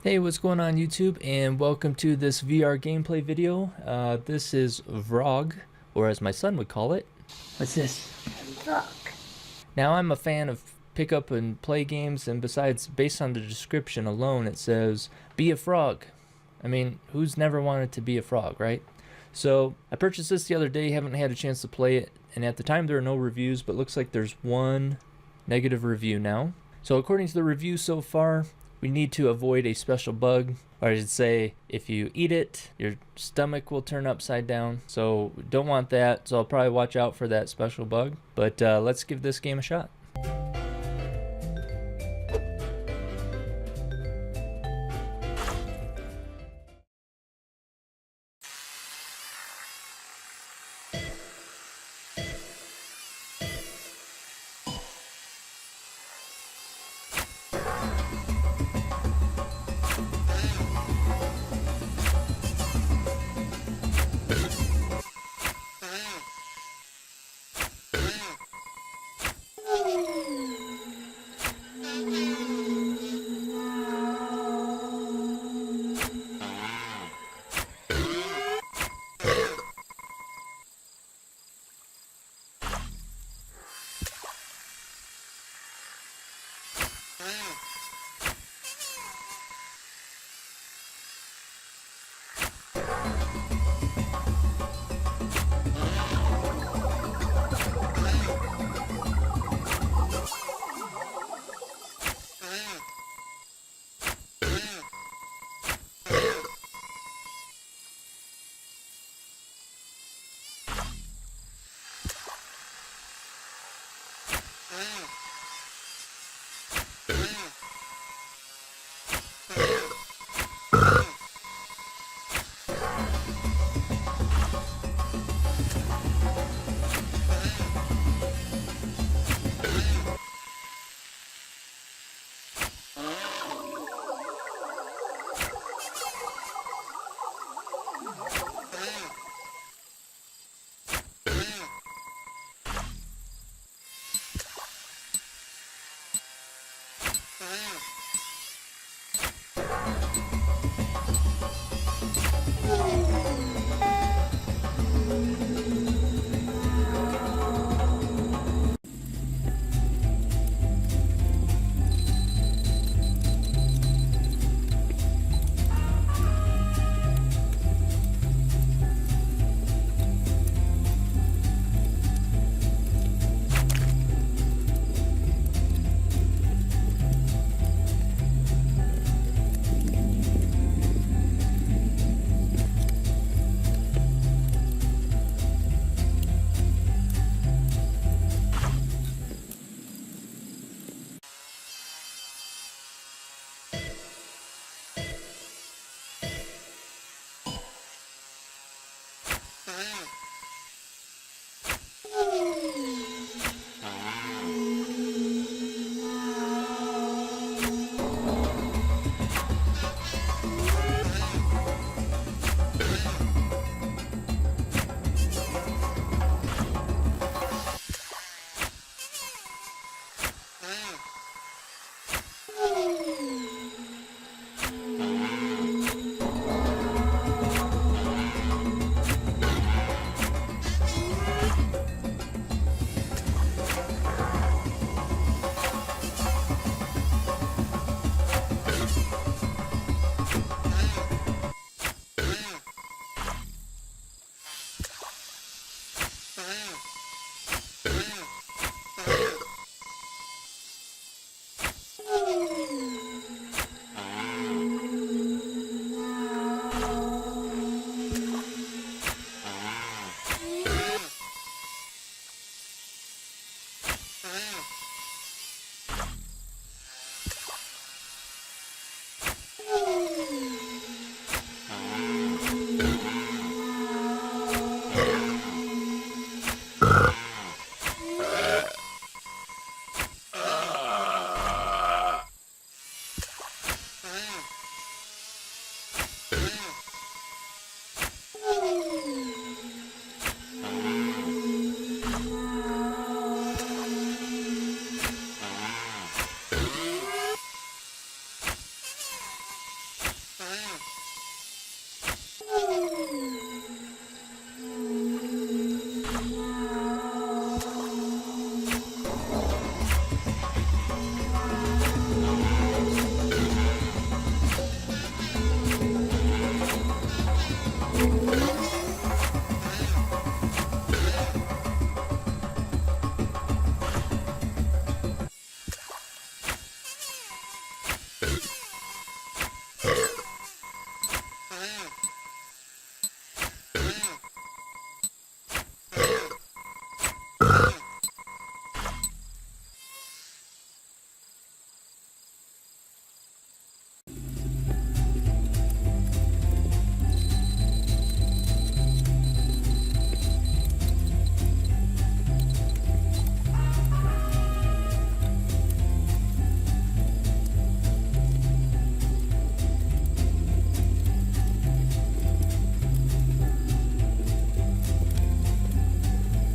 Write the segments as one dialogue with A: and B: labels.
A: Hey, what's going on YouTube, and welcome to this VR gameplay video. This is VROG, or as my son would call it. What's this?
B: Look.
A: Now, I'm a fan of pick up and play games, and besides, based on the description alone, it says, be a frog. I mean, who's never wanted to be a frog, right? So, I purchased this the other day, haven't had a chance to play it, and at the time there are no reviews, but looks like there's one negative review now. So, according to the review so far, we need to avoid a special bug, or I should say, if you eat it, your stomach will turn upside down. So don't want that, so I'll probably watch out for that special bug. But let's give this game a shot.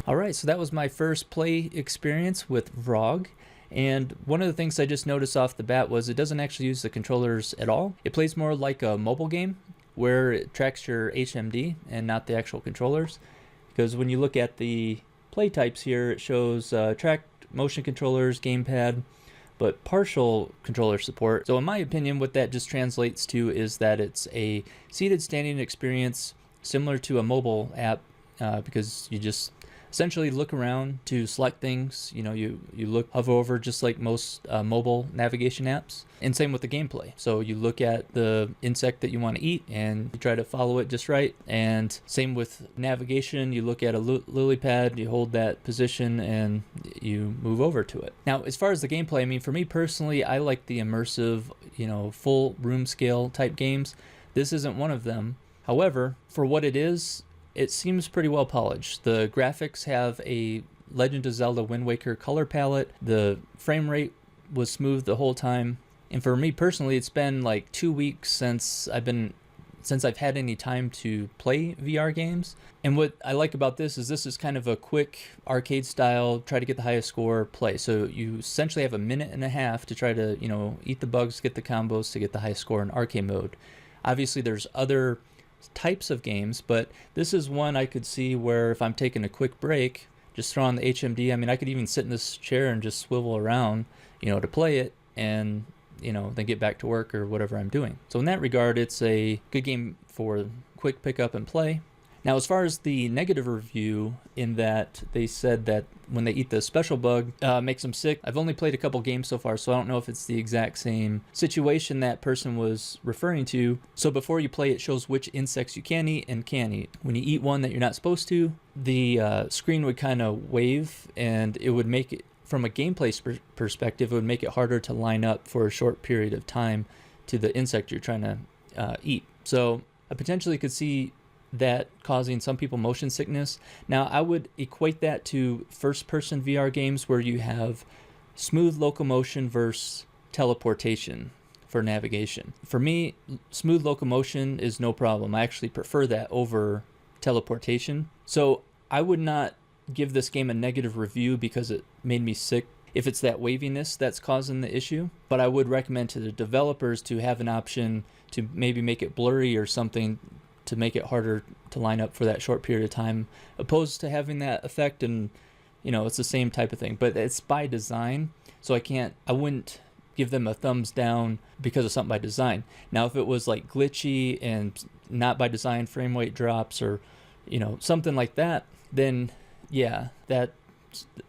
A: Alright, so that was my first play experience with VROG. And one of the things I just noticed off the bat was it doesn't actually use the controllers at all. It plays more like a mobile game where it tracks your HMD and not the actual controllers. Because when you look at the play types here, it shows tracked motion controllers, gamepad, but partial controller support. So in my opinion, what that just translates to is that it's a seated standing experience similar to a mobile app, because you just essentially look around to select things. You know, you hover over just like most mobile navigation apps, and same with the gameplay. So you look at the insect that you want to eat and you try to follow it just right, and same with navigation. You look at a lily pad, you hold that position and you move over to it. Now as far as the gameplay, I mean, for me personally, I like the immersive, you know, full room scale type games. This isn't one of them. However, for what it is, it seems pretty well polished. The graphics have a Legend of Zelda Wind Waker color palette. The frame rate was smooth the whole time. And for me personally, it's been like 2 weeks since I've had any time to play VR games. And what I like about this is kind of a quick arcade style, try to get the highest score play. So you essentially have a minute and a half to try to, you know, eat the bugs, get the combos to get the highest score in arcade mode. Obviously there's other types of games, but this is one I could see where if I'm taking a quick break, just throw on the HMD. I mean, I could even sit in this chair and just swivel around, you know, to play it, and you know, then get back to work or whatever I'm doing. So in that regard, it's a good game for quick pick up and play. Now, as far as the negative review, in that they said that when they eat the special bug, makes them sick. I've only played a couple games so far, so I don't know if it's the exact same situation that person was referring to. So before you play, it shows which insects you can eat and can't eat. When you eat one that you're not supposed to, the screen would kind of wave, and it would make it, from a gameplay perspective, it would make it harder to line up for a short period of time to the insect you're trying to eat. So I potentially could see that causing some people motion sickness. Now, I would equate that to first-person VR games where you have smooth locomotion versus teleportation for navigation. For me, smooth locomotion is no problem. I actually prefer that over teleportation. So I would not give this game a negative review because it made me sick if it's that waviness that's causing the issue. But I would recommend to the developers to have an option to maybe make it blurry or something to make it harder to line up for that short period of time, opposed to having that effect. And you know, it's the same type of thing, but it's by design, so I wouldn't give them a thumbs down because of something by design. Now if it was like glitchy and not by design, frame rate drops, or you know, something like that, then yeah, that's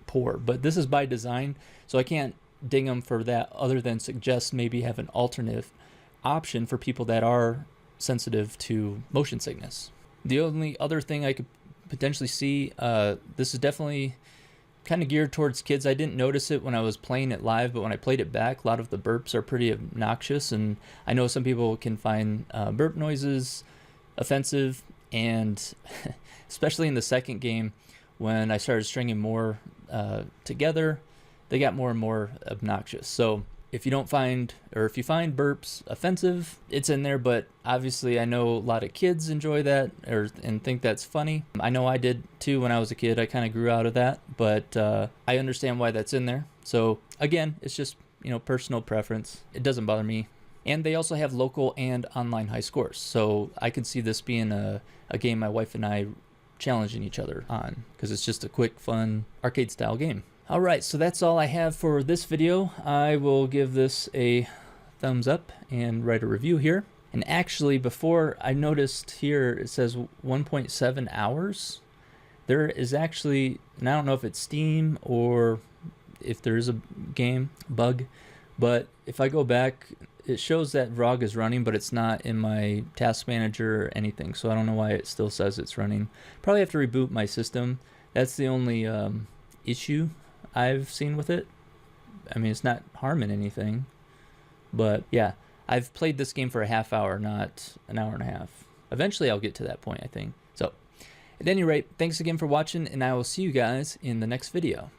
A: poor. But this is by design, so I can't ding them for that, other than suggest maybe have an alternative option for people that are sensitive to motion sickness. The only other thing I could potentially see, this is definitely kind of geared towards kids. I didn't notice it when I was playing it live, but when I played it back, a lot of the burps are pretty obnoxious, and I know some people can find burp noises offensive, and especially in the second game when I started stringing more together, they got more and more obnoxious. So if you find burps offensive, it's in there, but obviously I know a lot of kids enjoy that and think that's funny. I know I did too when I was a kid. I kind of grew out of that, but I understand why that's in there. So again, it's just, you know, personal preference. It doesn't bother me. And they also have local and online high scores, so I could see this being a game my wife and I challenging each other on, because it's just a quick, fun arcade style game. Alright, so that's all I have for this video. I will give this a thumbs up and write a review here. And actually, before, I noticed here it says 1.7 hours. There is actually, and I don't know if it's Steam or if there is a game bug, but if I go back, it shows that VROG is running, but it's not in my task manager or anything, so I don't know why it still says it's running. Probably have to reboot my system. That's the only issue I've seen with it. I mean, it's not harming anything, but yeah, I've played this game for a half hour, not an hour and a half. Eventually I'll get to that point, I think. So at any rate, thanks again for watching, and I will see you guys in the next video.